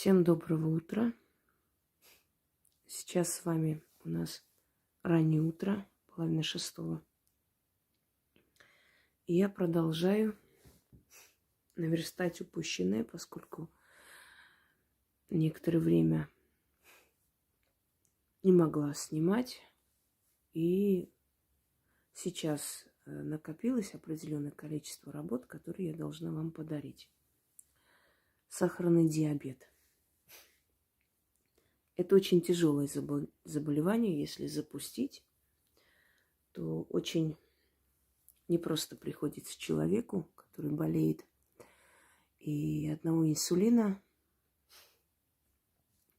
Всем доброго утра. Сейчас с вами у нас раннее утро, половина шестого. И я продолжаю наверстать упущенное, поскольку некоторое время не могла снимать. И сейчас накопилось определенное количество работ, которые я должна вам подарить. Сахарный диабет. Это очень тяжелое заболевание. Если запустить, то очень непросто приходится человеку, который болеет. И одного инсулина,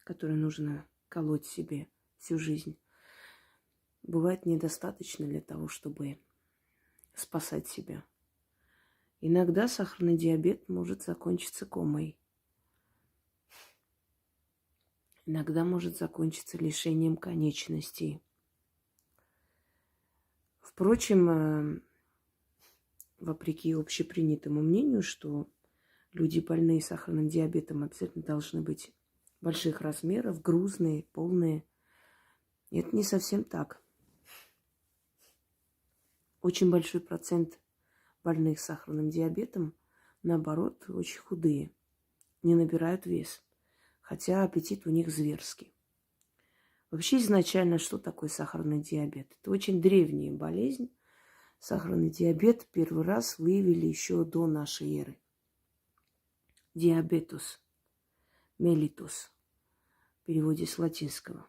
который нужно колоть себе всю жизнь, бывает недостаточно для того, чтобы спасать себя. Иногда сахарный диабет может закончиться комой. Иногда может закончиться лишением конечностей. Впрочем, вопреки общепринятому мнению, что люди, больные сахарным диабетом, обязательно должны быть больших размеров, грузные, полные. Это не совсем так. Очень большой процент больных сахарным диабетом, наоборот, очень худые, не набирают вес, хотя аппетит у них зверский. Вообще изначально, что такое сахарный диабет? Это очень древняя болезнь. Сахарный диабет первый раз выявили еще до нашей эры. Диабетус меллитус в переводе с латинского.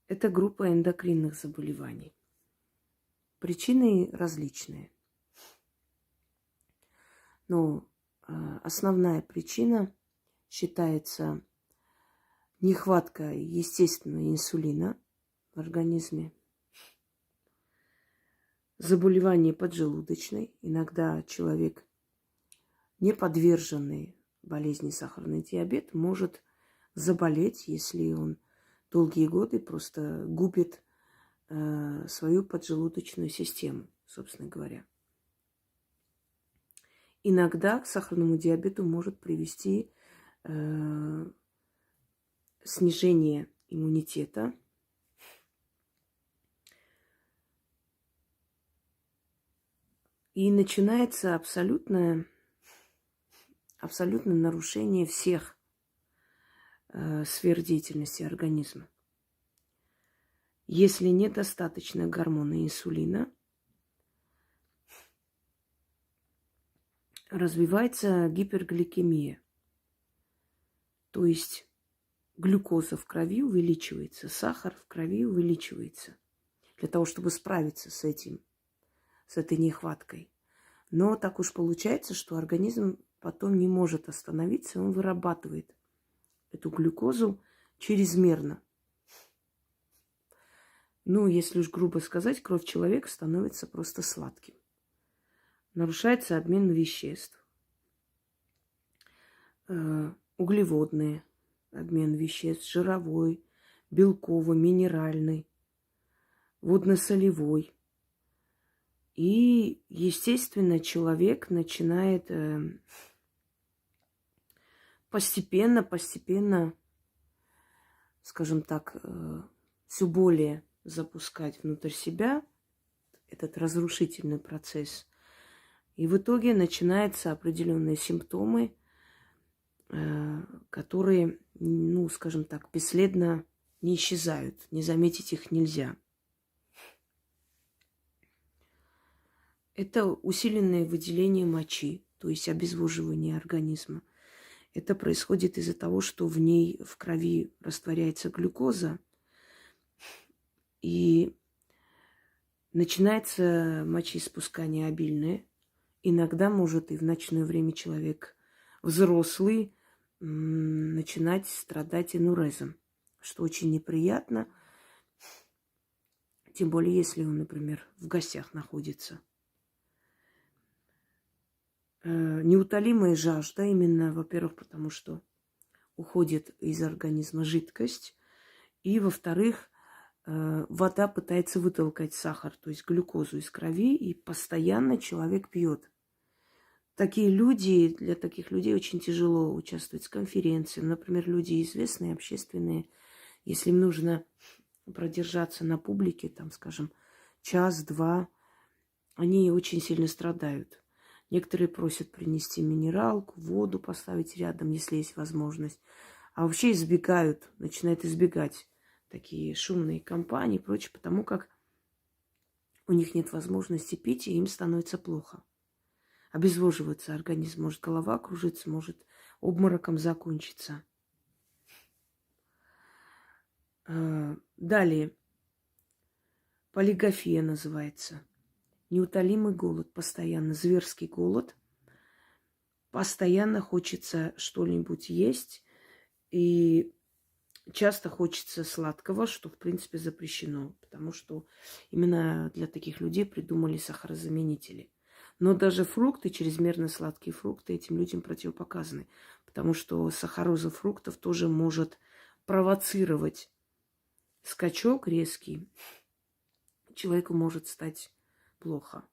Это группа эндокринных заболеваний. Причины различные. Но основная причина считается нехватка естественного инсулина в организме, заболевание поджелудочной. Иногда человек, не подверженный болезни сахарный диабет, может заболеть, если он долгие годы просто губит свою поджелудочную систему, собственно говоря. Иногда к сахарному диабету может привести снижение иммунитета, и начинается абсолютное нарушение всех сфер деятельности организма. Если недостаточно гормона инсулина, развивается гипергликемия. То есть глюкоза в крови увеличивается, сахар в крови увеличивается для того, чтобы справиться с этой нехваткой. Но так уж получается, что организм потом не может остановиться, он вырабатывает эту глюкозу чрезмерно. Ну, если уж грубо сказать, кровь человека становится просто сладким. Нарушается обмен веществ. Углеводный обмен веществ, жировой, белковый, минеральный, водно-солевой. И, естественно, человек начинает постепенно, скажем так, все более запускать внутрь себя этот разрушительный процесс. И в итоге начинаются определенные симптомы, которые, ну, скажем так, бесследно не исчезают. Не заметить их нельзя. Это усиленное выделение мочи, то есть обезвоживание организма. Это происходит из-за того, что в ней, в крови растворяется глюкоза, и начинается мочеиспускание обильное. Иногда может и в ночное время человек взрослый начинать страдать энурезом, что очень неприятно, тем более если он, например, в гостях находится. Неутолимая жажда, именно, во-первых, потому что уходит из организма жидкость, и, во-вторых, вода пытается вытолкать сахар, то есть глюкозу из крови, и постоянно человек пьет. такие люди, для таких людей очень тяжело участвовать в конференциях. Например, люди известные, общественные, если им нужно продержаться на публике, там, скажем, час-два, они очень сильно страдают. Некоторые просят принести минералку, воду поставить рядом, если есть возможность. А вообще избегают, начинают избегать такие шумные компании и прочее, потому как у них нет возможности пить, и им становится плохо. Обезвоживается организм, может голова кружится, может обмороком закончиться. Далее. Полигофия называется. Неутолимый голод, постоянно зверский голод. Постоянно хочется что-нибудь есть. И часто хочется сладкого, что, в принципе, запрещено. Потому что именно для таких людей придумали сахарозаменители. Но даже фрукты, чрезмерно сладкие фрукты, этим людям противопоказаны. Потому что сахароза фруктов тоже может провоцировать скачок резкий. Человеку может стать плохо.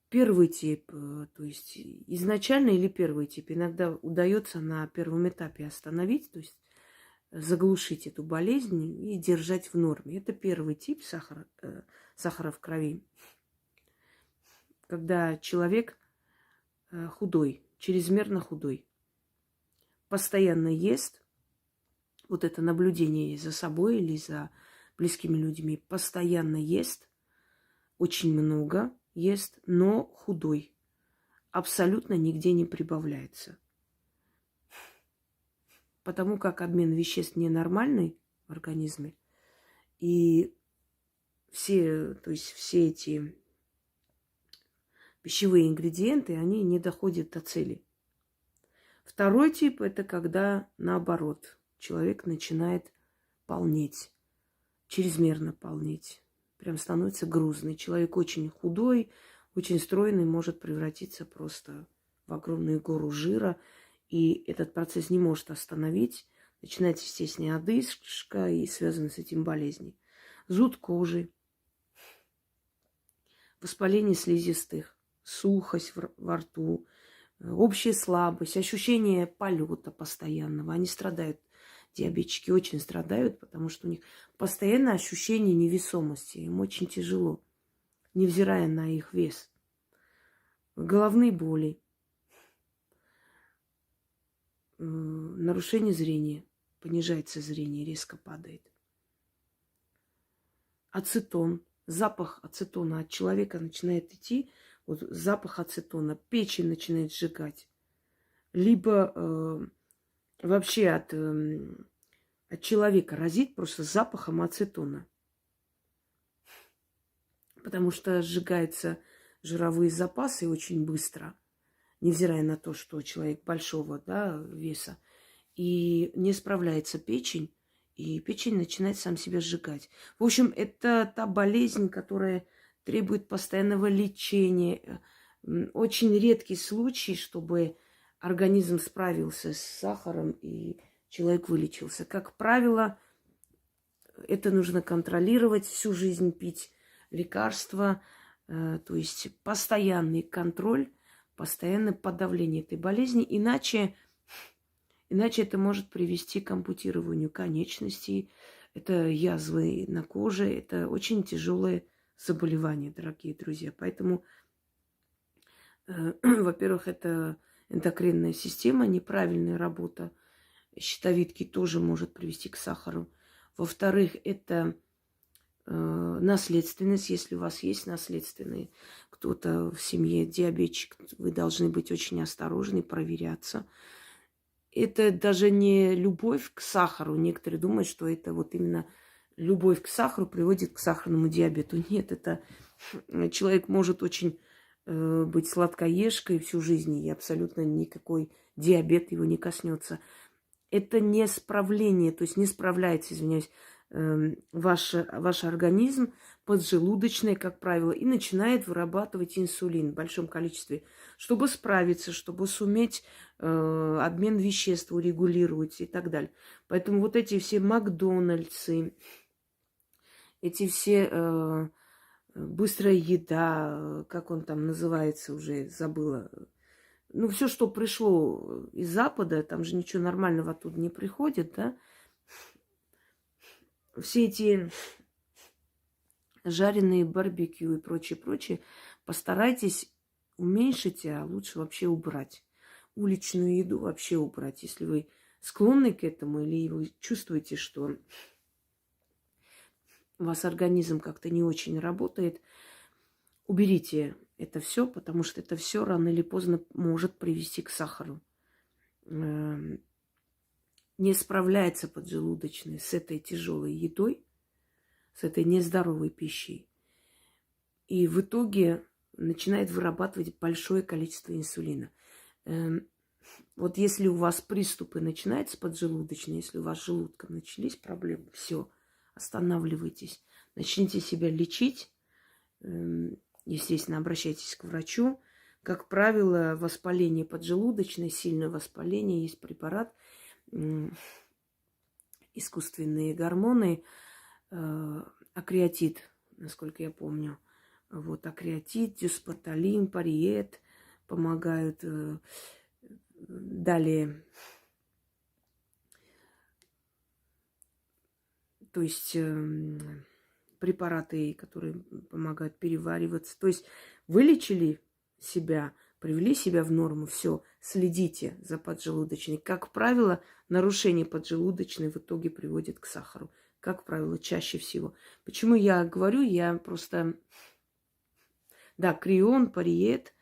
Первый тип, то есть изначально или первый тип, иногда удается на первом этапе остановить, то есть заглушить эту болезнь и держать в норме. Это первый тип сахара в крови. Когда человек худой, чрезмерно худой, постоянно ест, вот это наблюдение за собой или за близкими людьми, постоянно ест, очень много ест, но худой, абсолютно нигде не прибавляется. Потому как обмен веществ ненормальный в организме, и все, то есть все эти пищевые ингредиенты, они не доходят до цели. Второй тип – это когда, наоборот, человек начинает полнеть, чрезмерно полнеть. Прям становится грузный. Человек очень худой, очень стройный, может превратиться просто в огромную гору жира. И этот процесс не может остановить. Начинается, естественно, одышка и связаны с этим болезни. Зуд кожи, воспаление слизистых, сухость во рту, общая слабость, ощущение полета постоянного. Они страдают, диабетчики очень страдают, потому что у них постоянно ощущение невесомости. Им очень тяжело, невзирая на их вес. Головные боли, нарушение зрения, понижается зрение, резко падает. Ацетон, запах ацетона от человека начинает идти, вот запах ацетона, печень начинает сжигать. Либо вообще от человека разит просто запахом ацетона. Потому что сжигаются жировые запасы очень быстро, невзирая на то, что человек большого, да, веса. И не справляется печень, и печень начинает сам себя сжигать. В общем, это та болезнь, которая требует постоянного лечения. Очень редкий случай, чтобы организм справился с сахаром и человек вылечился. Как правило, это нужно контролировать, всю жизнь пить лекарства, то есть постоянный контроль, постоянное подавление этой болезни, иначе это может привести к ампутированию конечностей, это язвы на коже, это очень тяжелое заболевание, дорогие друзья. Поэтому, во-первых, это эндокринная система, неправильная работа щитовидки тоже может привести к сахару. Во-вторых, это наследственность. Если у вас есть наследственные, кто-то в семье диабетчик, вы должны быть очень осторожны, проверяться. Это даже не любовь к сахару. Некоторые думают, что это вот именно любовь к сахару приводит к сахарному диабету. Нет, это человек может очень быть сладкоежкой всю жизнь, и абсолютно никакой диабет его не коснется. Это не справление, то есть не справляется, извиняюсь, ваш организм поджелудочный, как правило, и начинает вырабатывать инсулин в большом количестве, чтобы справиться, чтобы суметь обмен веществ урегулировать и так далее. Поэтому вот эти все Макдональдсы, эти все быстрая еда, как он там называется, уже забыла, ну, все, что пришло из Запада, там же ничего нормального оттуда не приходит, да. Все эти жареные барбекю и прочее, прочее, постарайтесь уменьшить, а лучше вообще убрать. Уличную еду вообще убрать, если вы склонны к этому или вы чувствуете, что у вас организм как-то не очень работает, уберите это все, потому что это все рано или поздно может привести к сахару. Не справляется поджелудочный с этой тяжелой едой, с этой нездоровой пищей. И в итоге начинает вырабатывать большое количество инсулина. Вот если у вас приступы начинаются поджелудочные, если у вас с желудком начались проблемы, все, останавливайтесь, начните себя лечить, естественно, обращайтесь к врачу. Как правило, воспаление поджелудочное, сильное воспаление, есть препарат, искусственные гормоны, акреатид, насколько я помню. Вот, акреатид, дюспоталин, париет помогают. Далее, то есть препараты, которые помогают перевариваться. То есть вылечили себя, привели себя в норму, все, следите за поджелудочной. Как правило, нарушение поджелудочной в итоге приводит к сахару. Как правило, чаще всего. Почему я говорю, я просто... Да, крион, париет,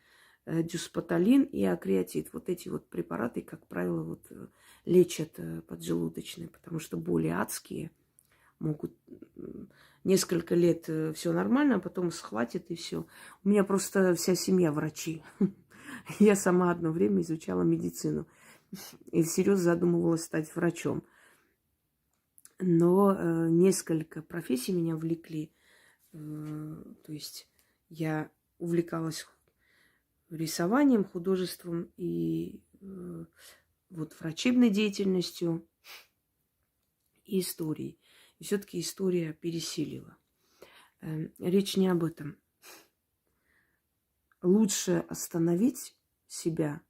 дюспоталин и акреатид. Вот эти вот препараты, как правило, вот лечат поджелудочные, потому что боли адские. Могут несколько лет все нормально, а потом схватит и все. У меня просто вся семья врачи. Я сама одно время изучала медицину и всерьез задумывалась стать врачом. Но несколько профессий меня влекли. То есть я увлекалась рисованием, художеством и вот врачебной деятельностью и историей. И все-таки история пересилила. Речь не об этом. Лучше остановить себя,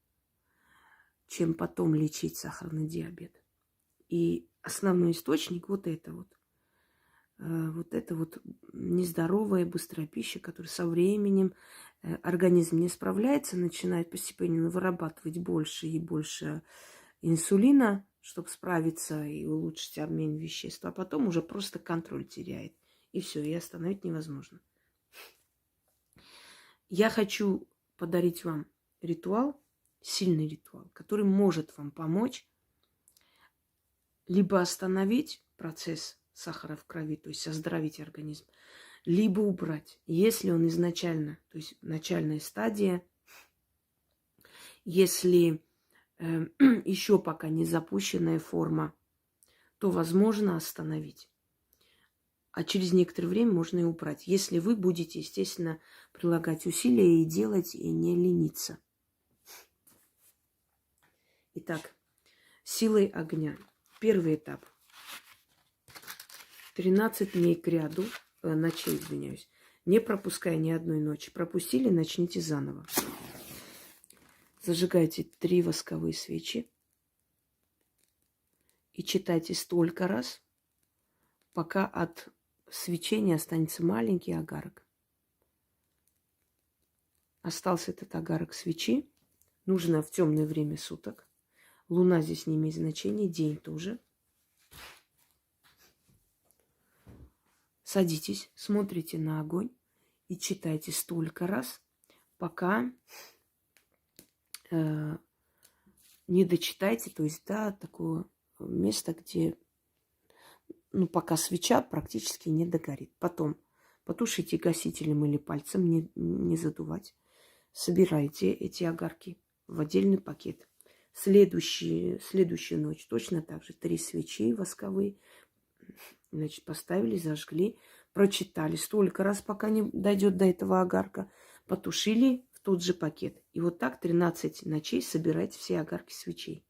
чем потом лечить сахарный диабет. И основной источник вот это вот. Вот это вот нездоровая, быстрая пища, которая со временем организм не справляется, начинает постепенно вырабатывать больше и больше инсулина, чтобы справиться и улучшить обмен веществ, а потом уже просто контроль теряет. И все, и остановить невозможно. Я хочу подарить вам ритуал, сильный ритуал, который может вам помочь либо остановить процесс сахара в крови, то есть оздоровить организм, либо убрать, если он изначально, то есть начальная стадия, если еще пока не запущенная форма, то возможно остановить. А через некоторое время можно и убрать, если вы будете, естественно, прилагать усилия и делать, и не лениться. Итак, силой огня. Первый этап. 13 дней к ряду, ночей, извиняюсь, не пропуская ни одной ночи. Пропустили, начните заново. Зажигайте 3 восковые свечи и читайте столько раз, пока от свечения останется маленький огарок. Остался этот огарок свечи. Нужно в темное время суток. Луна здесь не имеет значения, день тоже. Садитесь, смотрите на огонь и читайте столько раз, пока не дочитайте, то есть до такого места, где, пока свеча практически не догорит. Потом потушите гасителем или пальцем, не задувать. Собирайте эти огарки в отдельный пакет. Следующую ночь точно так же 3 свечи восковые. Значит, поставили, зажгли, прочитали столько раз, пока не дойдет до этого огарка. Потушили в тот же пакет. И вот так 13 ночей собирайте все огарки свечей.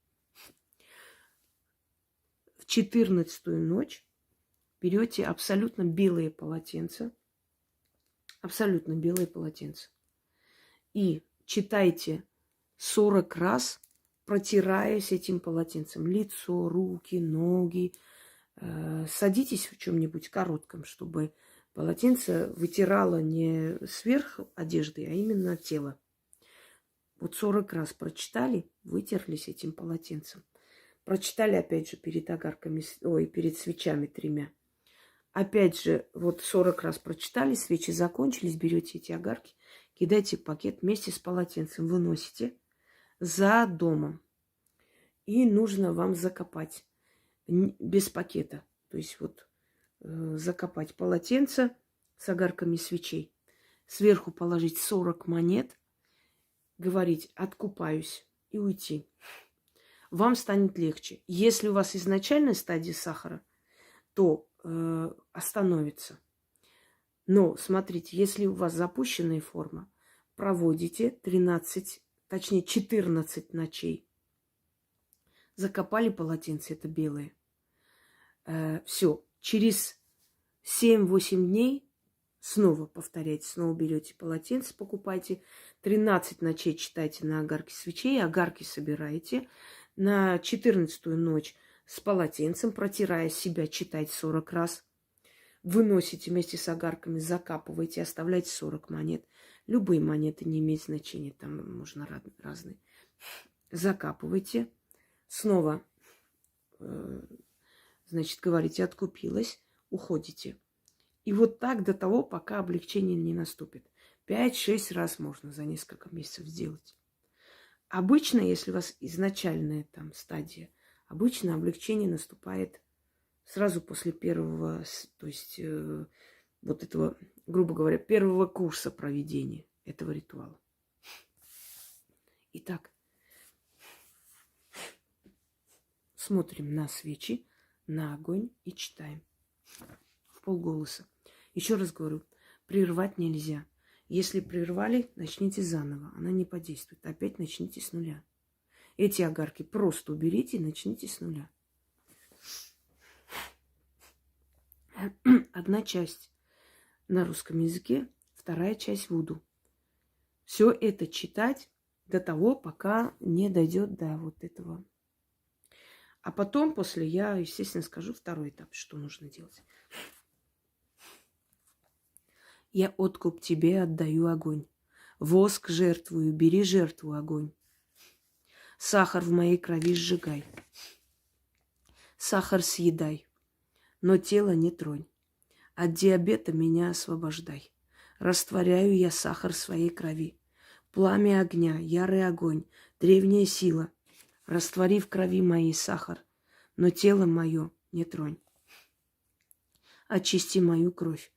В 14-ю ночь берете абсолютно белые полотенца. Абсолютно белые полотенца. И читайте 40 раз, протираясь этим полотенцем. Лицо, руки, ноги. Садитесь в чем-нибудь коротком, чтобы полотенце вытирало не сверх одежды, а именно тело. Вот 40 раз прочитали, вытерлись этим полотенцем. Прочитали опять же перед огарками, ой, перед свечами 3. Опять же, вот 40 раз прочитали, свечи закончились, берете эти огарки, кидаете в пакет вместе с полотенцем, выносите за домом. И нужно вам закопать без пакета. То есть вот закопать полотенце с огарками свечей. Сверху положить 40 монет, говорить «откупаюсь» и уйти. Вам станет легче. Если у вас изначальная стадия сахара, то остановится. Но, смотрите, если у вас запущенная форма, проводите 14 ночей. Закопали полотенце, это белое. Все. Через 7-8 дней снова повторяйте, снова берете полотенце, покупайте. 13 ночей читайте на огарке свечей, огарки собираете. На 14-ю ночь с полотенцем, протирая себя, читайте 40 раз. Выносите вместе с огарками, закапываете, оставляйте 40 монет. Любые монеты, не имеют значения, там можно разные. Закапывайте. Снова, значит, говорите, откупилась, уходите. И вот так до того, пока облегчение не наступит. 5-6 раз можно за несколько месяцев сделать. Обычно, если у вас изначальная там стадия, обычно облегчение наступает сразу после первого, то есть вот этого, грубо говоря, первого курса проведения этого ритуала. Итак, смотрим на свечи, на огонь и читаем в полголоса. Еще раз говорю, прервать нельзя. Если прервали, начните заново. Она не подействует. Опять начните с нуля. Эти огарки просто уберите и начните с нуля. Одна часть на русском языке, вторая часть вуду. Все это читать до того, пока не дойдет до вот этого. А потом, после, я, естественно, скажу второй этап, что нужно делать. Я откуп тебе отдаю огонь. Воск жертвую, бери жертву огонь. Сахар в моей крови сжигай. Сахар съедай, но тело не тронь. От диабета меня освобождай. Растворяю я сахар в своей крови. Пламя огня, ярый огонь, древняя сила. Раствори в крови моей сахар, но тело мое не тронь. Очисти мою кровь.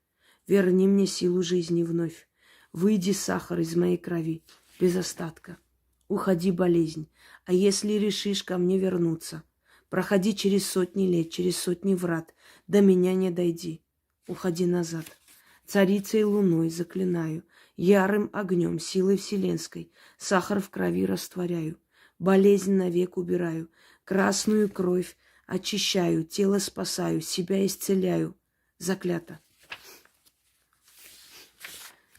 Верни мне силу жизни вновь. Выйди, сахар, из моей крови, без остатка. Уходи, болезнь, а если решишь ко мне вернуться, проходи через сотни лет, через сотни врат, до меня не дойди. Уходи назад. Царицей луной заклинаю, ярым огнем, силой вселенской, сахар в крови растворяю, болезнь навек убираю, красную кровь очищаю, тело спасаю, себя исцеляю. Заклято.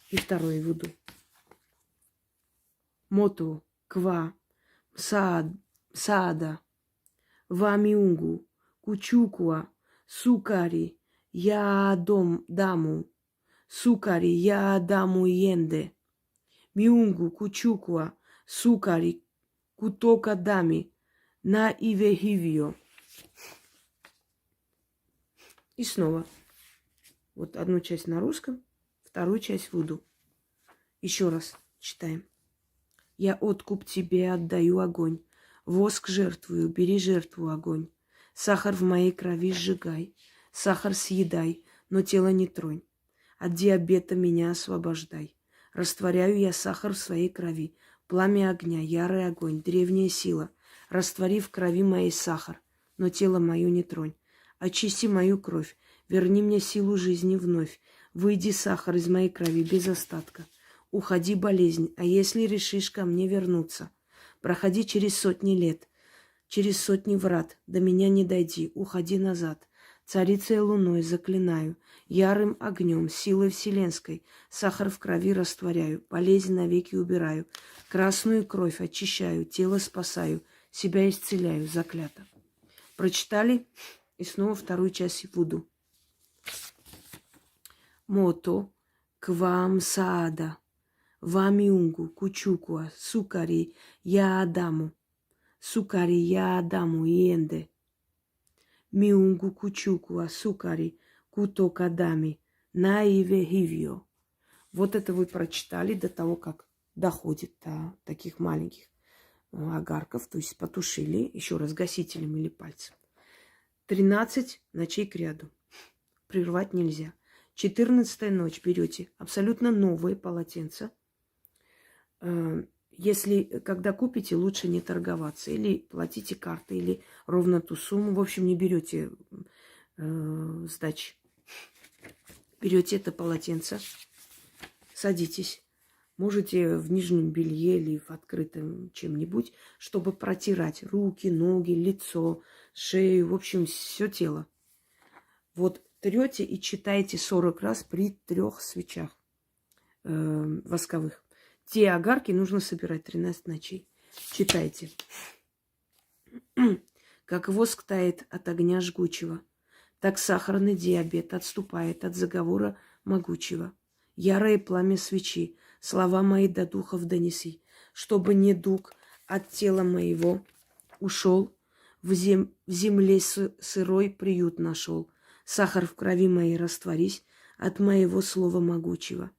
И второе вуду. Моту, ква, саада, вамиунгу, кучукуа, сукари, я даму, сукари, я даму йенде, миунгу, кучукуа, сукари, кутока дами, на ивехивио. И снова. Вот одну часть на русском, вторую часть вуду. Еще раз читаем. Я откуп тебе отдаю огонь. Воск жертвую, бери жертву огонь. Сахар в моей крови сжигай. Сахар съедай, но тело не тронь. От диабета меня освобождай. Растворяю я сахар в своей крови. Пламя огня, ярый огонь, древняя сила. Раствори в крови моей сахар, но тело мое не тронь. Очисти мою кровь, верни мне силу жизни вновь. Выйди, сахар, из моей крови без остатка. Уходи, болезнь, а если решишь ко мне вернуться, проходи через сотни лет, через сотни врат, до меня не дойди, уходи назад. Царицей луной заклинаю, ярым огнем, силой вселенской, сахар в крови растворяю, болезнь навеки убираю, красную кровь очищаю, тело спасаю, себя исцеляю, заклято. Прочитали, и снова вторую часть Вуду. Мото квам саада, вамиунгу кучукуа, сукари я адаму иенде. Миунгу кучукуа, сукари кутокадами, наиве хивио. Вот это вы прочитали до того, как доходит до таких маленьких огарков, то есть потушили еще раз гасителем или пальцем. 13 ночей к ряду. Прервать нельзя. 14-я ночь берете абсолютно новые полотенца. Если, когда купите, лучше не торговаться. Или платите картой, или ровно ту сумму. В общем, не берете сдачи. Берете это полотенце, садитесь. Можете в нижнем белье или в открытом чем-нибудь, чтобы протирать руки, ноги, лицо, шею, в общем, все тело. Вот трете и читаете 40 раз при 3 свечах восковых. Те огарки нужно собирать 13 ночей. Читайте. Как воск тает от огня жгучего, так сахарный диабет отступает от заговора могучего. Ярое пламя свечи, слова мои до духов донеси, чтобы недуг от тела моего ушел, в земле сырой приют нашел. Сахар в крови моей растворись от моего слова могучего.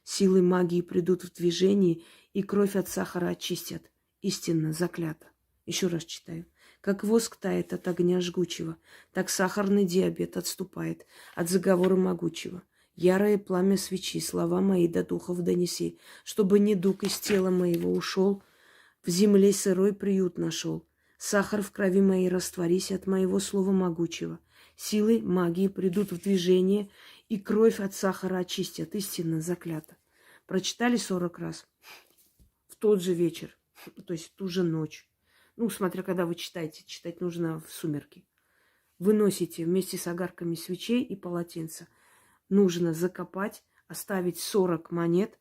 Силы магии придут в движение, и кровь от сахара очистят. Истинно заклято. Еще раз читаю. Как воск тает от огня жгучего, так сахарный диабет отступает от заговора могучего. Ярое пламя свечи, слова мои до духов донеси, чтобы недуг из тела моего ушел, в земле сырой приют нашел. Сахар в крови моей растворись от моего слова могучего. Силы магии придут в движение, и кровь от сахара очистят. Истинно заклято. Прочитали 40 раз в тот же вечер, то есть в ту же ночь. Ну, смотря когда вы читаете. Читать нужно в сумерки. Выносите вместе с огарками свечей и полотенца. Нужно закопать, оставить 40 монет,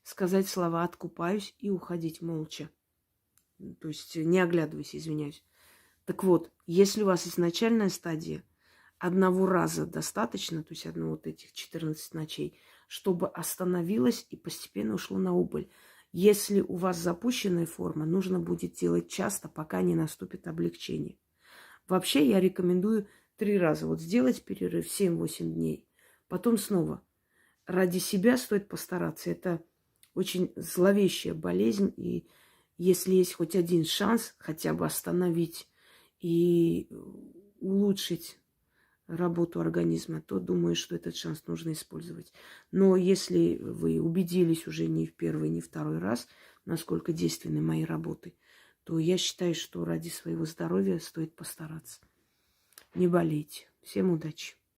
сказать слова «откупаюсь» и уходить молча. То есть не оглядываясь, извиняюсь. Так вот, если у вас изначальная стадия, одного раза достаточно, то есть одного вот этих 14 ночей, чтобы остановилось и постепенно ушло на убыль. Если у вас запущенная форма, нужно будет делать часто, пока не наступит облегчение. Вообще я рекомендую 3 раза. Вот сделать перерыв 7-8 дней. Потом снова. Ради себя стоит постараться. Это очень зловещая болезнь. И если есть хоть один шанс хотя бы остановить и улучшить работу организма, то думаю, что этот шанс нужно использовать. Но если вы убедились уже не в первый, не второй раз, насколько действенны мои работы, то я считаю, что ради своего здоровья стоит постараться. Не болейте. Всем удачи!